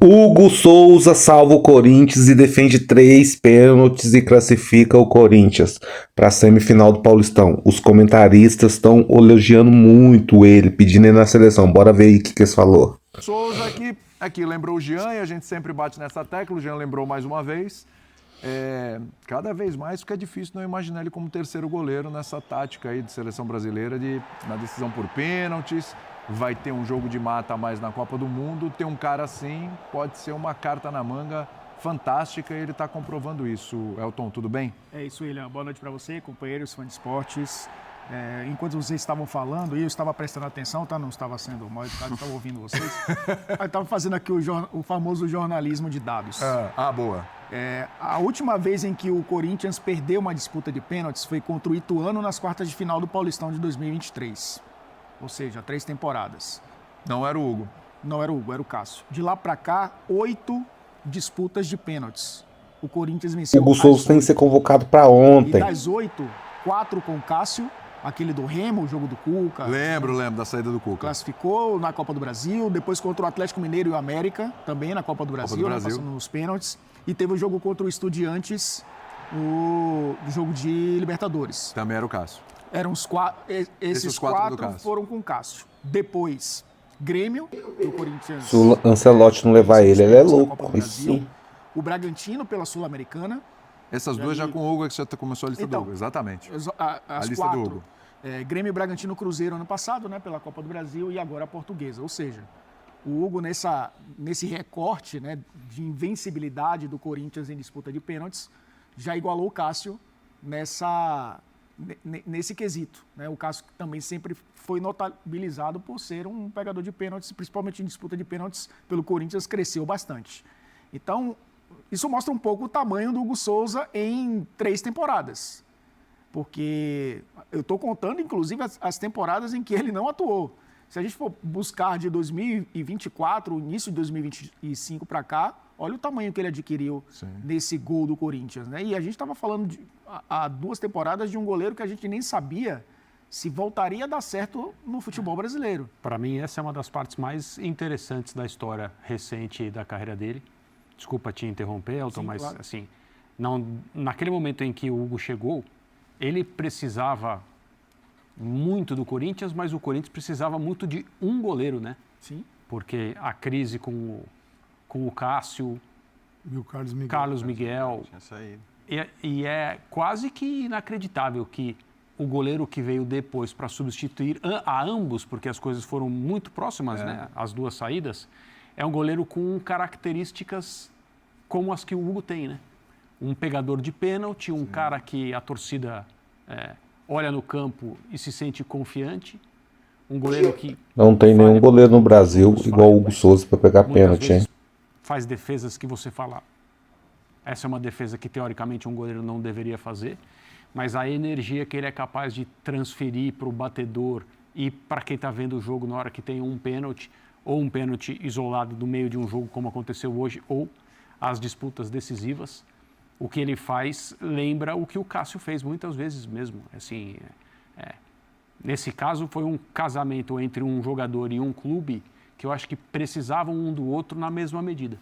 Hugo Souza salva o Corinthians e defende 3 pênaltis e classifica o Corinthians para a semifinal do Paulistão. Os comentaristas estão elogiando muito ele, pedindo ele na seleção. Bora ver aí o que eles falou. Souza aqui lembrou o Jean e a gente sempre bate nessa tecla. O Jean lembrou mais uma vez. Cada vez mais fica difícil não imaginar ele como terceiro goleiro nessa tática aí de seleção brasileira na decisão por pênaltis. Vai ter um jogo de mata a mais na Copa do Mundo. Ter um cara assim pode ser uma carta na manga fantástica e ele está comprovando isso. Elton, tudo bem? É isso, William. Boa noite para você, companheiros, fãs de esportes. Enquanto vocês estavam falando, e eu estava prestando atenção, tá? Não estava sendo mal educado, estava ouvindo vocês. Eu estava fazendo aqui o famoso jornalismo de dados. Boa. A última vez em que o Corinthians perdeu uma disputa de pênaltis foi contra o Ituano nas quartas de final do Paulistão de 2023. Ou seja, 3 temporadas. Não era o Hugo. Não era o Hugo, era o Cássio. De lá para cá, 8 disputas de pênaltis. O Corinthians venceu. Hugo Souza tem que ser convocado para ontem. E das 8, 4 com o Cássio. Aquele do Remo, o jogo do Cuca. Lembro da saída do Cuca. Classificou na Copa do Brasil, depois contra o Atlético Mineiro e o América, também na Copa do Brasil, passando nos pênaltis. E teve o jogo contra o Estudiantes, o jogo de Libertadores. Também era o Cássio. Eram os 4. Esses 4 foram com o Cássio. Depois, Grêmio, o Corinthians. Se o Ancelotti não levar ele é louco. Sim. O Bragantino pela Sul-Americana. Essas duas já com o Hugo, que já começou a lista do Hugo, exatamente. A lista 4, do Hugo. Grêmio e Bragantino Cruzeiro ano passado, né, pela Copa do Brasil, e agora a Portuguesa. Ou seja, o Hugo nesse recorte, né, de invencibilidade do Corinthians em disputa de pênaltis, já igualou o Cássio nesse quesito. Né? O Cássio também sempre foi notabilizado por ser um pegador de pênaltis, principalmente em disputa de pênaltis pelo Corinthians, cresceu bastante. Então, isso mostra um pouco o tamanho do Hugo Souza em 3 temporadas. Porque eu estou contando, inclusive, as temporadas em que ele não atuou. Se a gente for buscar de 2024, início de 2025 para cá, olha o tamanho que ele adquiriu nesse gol do Corinthians. Né? E a gente estava falando há 2 temporadas de um goleiro que a gente nem sabia se voltaria a dar certo no futebol brasileiro. Para mim, essa é uma das partes mais interessantes da história recente da carreira dele. Desculpa te interromper, Elton, sim, mas claro. Assim, naquele momento em que o Hugo chegou, ele precisava muito do Corinthians, mas o Corinthians precisava muito de um goleiro, né? Sim. Porque a crise com o Cássio, e o Carlos Miguel e é quase que inacreditável que o goleiro que veio depois para substituir a ambos, porque as coisas foram muito próximas, né? As duas saídas, é um goleiro com características como as que o Hugo tem, né? Um pegador de pênalti, um cara que a torcida olha no campo e se sente confiante, um goleiro que... Não tem nenhum goleiro no Brasil igual o Hugo Souza para pegar pênalti, hein? Faz defesas que você fala, essa é uma defesa que teoricamente um goleiro não deveria fazer, mas a energia que ele é capaz de transferir para o batedor e para quem está vendo o jogo na hora que tem um pênalti, ou um pênalti isolado no meio de um jogo como aconteceu hoje, ou as disputas decisivas, o que ele faz lembra o que o Cássio fez muitas vezes mesmo. Assim, nesse caso foi um casamento entre um jogador e um clube que eu acho que precisavam um do outro na mesma medida.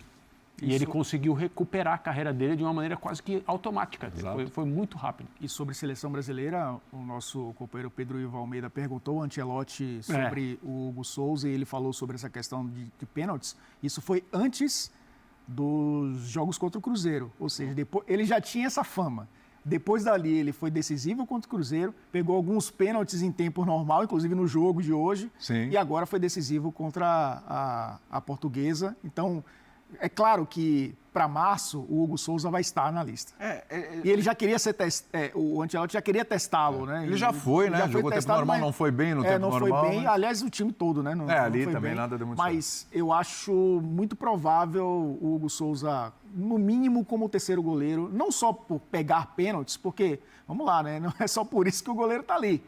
E ele conseguiu recuperar a carreira dele de uma maneira quase que automática. Foi muito rápido. E sobre seleção brasileira, o nosso companheiro Pedro Ivo Almeida perguntou ao Ancelotti sobre o Hugo Souza e ele falou sobre essa questão de pênaltis. Isso foi antes dos jogos contra o Cruzeiro. Ou seja, depois, ele já tinha essa fama. Depois dali, ele foi decisivo contra o Cruzeiro, pegou alguns pênaltis em tempo normal, inclusive no jogo de hoje, e agora foi decisivo contra a Portuguesa. Então, é claro que para março o Hugo Souza vai estar na lista. E ele já queria ser o Ancelotti já queria testá-lo, né? Ele já foi, né? Jogou tempo normal, não foi bem no tempo normal. Não foi bem, aliás, o time todo, né? Não ali foi também bem, nada deu muito mas certo. eu acho muito provável o Hugo Souza, no mínimo como terceiro goleiro, não só por pegar pênaltis, porque, vamos lá, né? Não é só por isso que o goleiro tá ali.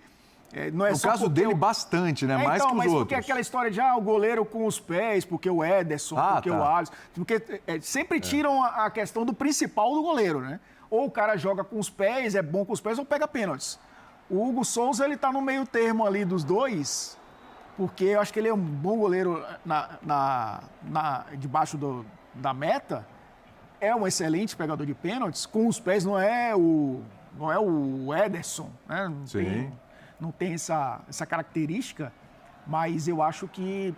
Não é no só caso dele, bastante, né? Mais que os mas outros. Porque aquela história de o goleiro com os pés, porque o Ederson, porque o Alisson. Porque sempre tiram a questão do principal do goleiro, né? Ou o cara joga com os pés, é bom com os pés, ou pega pênaltis. O Hugo Souza, ele tá no meio termo ali dos dois, porque eu acho que ele é um bom goleiro debaixo da meta, é um excelente pegador de pênaltis. Com os pés não é o Ederson, né? Não tem essa característica, mas eu acho que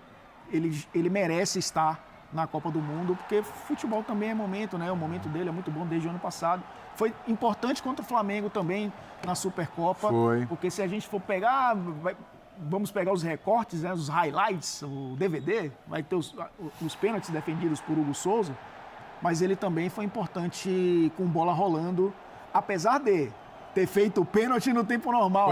ele merece estar na Copa do Mundo, porque futebol também é momento, né? O momento dele é muito bom desde o ano passado. Foi importante contra o Flamengo também na Supercopa, porque se a gente for pegar, vamos pegar os recortes, né? Os highlights, o DVD, vai ter os pênaltis defendidos por Hugo Souza, mas ele também foi importante com bola rolando, apesar de ter feito o pênalti no tempo normal.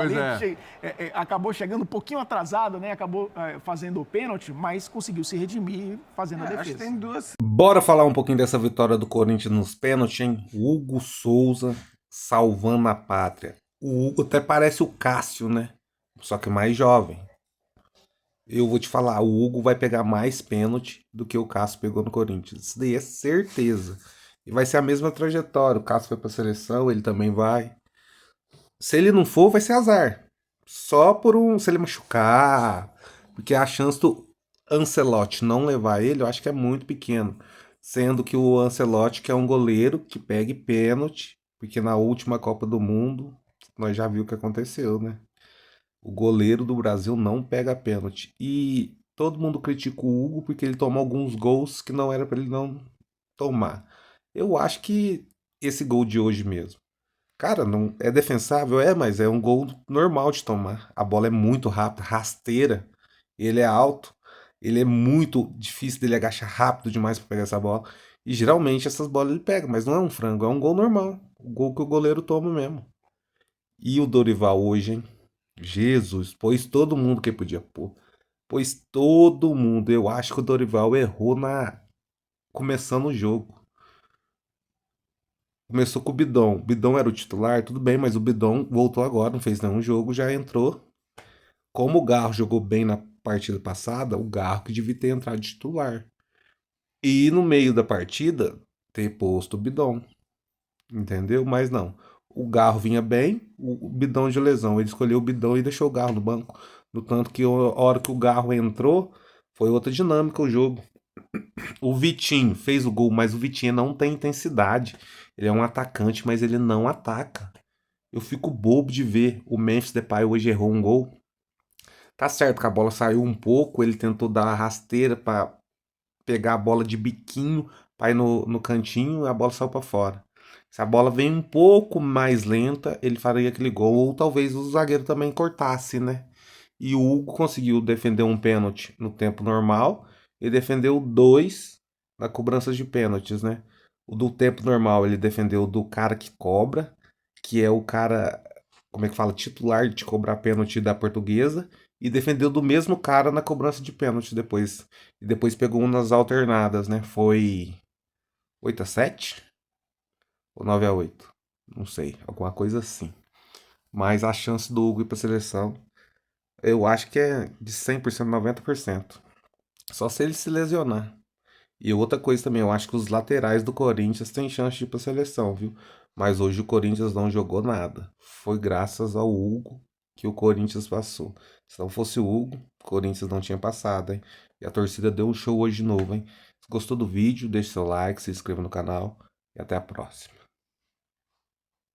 Acabou chegando um pouquinho atrasado, né? Acabou fazendo o pênalti, mas conseguiu se redimir fazendo a defesa. Acho que tem duas. Bora falar um pouquinho dessa vitória do Corinthians nos pênaltis, hein? O Hugo Souza salvando a pátria. O Hugo até parece o Cássio, né? Só que mais jovem. Eu vou te falar, o Hugo vai pegar mais pênalti do que o Cássio pegou no Corinthians. Isso daí é certeza. E vai ser a mesma trajetória. O Cássio foi pra seleção, ele também vai. Se ele não for, vai ser azar. Só se ele machucar. Porque a chance do Ancelotti não levar ele, eu acho que é muito pequeno. Sendo que o Ancelotti, que é um goleiro que pegue pênalti, porque na última Copa do Mundo, nós já vimos o que aconteceu, né? O goleiro do Brasil não pega pênalti. E todo mundo critica o Hugo porque ele tomou alguns gols que não era para ele não tomar. Eu acho que esse gol de hoje mesmo, cara, não é defensável, mas é um gol normal de tomar. A bola é muito rápida, rasteira. Ele é alto, ele é muito difícil dele agachar rápido demais para pegar essa bola. E geralmente essas bolas ele pega, mas não é um frango, é um gol normal. O gol que o goleiro toma mesmo. E o Dorival hoje, hein? Jesus, pôs todo mundo que podia pôr. Pôs todo mundo. Eu acho que o Dorival errou começando o jogo. Começou com o Bidon. O Bidon era o titular, tudo bem, mas o Bidon voltou agora, não fez nenhum jogo, já entrou. Como o Garro jogou bem na partida passada, o Garro que devia ter entrado de titular. E no meio da partida, ter posto o Bidon. Entendeu? Mas não. O Garro vinha bem, o Bidon de lesão. Ele escolheu o Bidon e deixou o Garro no banco. No tanto que a hora que o Garro entrou, foi outra dinâmica o jogo. O Vitinho fez o gol, mas o Vitinho não tem intensidade. Ele é um atacante, mas ele não ataca. Eu fico bobo de ver. O Memphis Depay hoje errou um gol. Tá certo que a bola saiu um pouco, ele tentou dar a rasteira para pegar a bola de biquinho para ir no cantinho e a bola saiu para fora. Se a bola vem um pouco mais lenta, ele faria aquele gol. Ou talvez o zagueiro também cortasse, né? E o Hugo conseguiu defender um pênalti no tempo normal e defendeu 2 na cobrança de pênaltis, né? O do tempo normal ele defendeu do cara que cobra, que é o cara, como é que fala, titular de cobrar pênalti da Portuguesa, e defendeu do mesmo cara na cobrança de pênalti depois. E depois pegou umas alternadas, né? Foi 8-7 ou 9-8? Não sei, alguma coisa assim. Mas a chance do Hugo ir pra seleção, eu acho que é de 100%, 90%. Só se ele se lesionar. E outra coisa também, eu acho que os laterais do Corinthians têm chance de ir pra seleção, viu? Mas hoje o Corinthians não jogou nada. Foi graças ao Hugo que o Corinthians passou. Se não fosse o Hugo, o Corinthians não tinha passado, hein? E a torcida deu um show hoje de novo, hein? Se gostou do vídeo, deixe seu like, se inscreva no canal e até a próxima.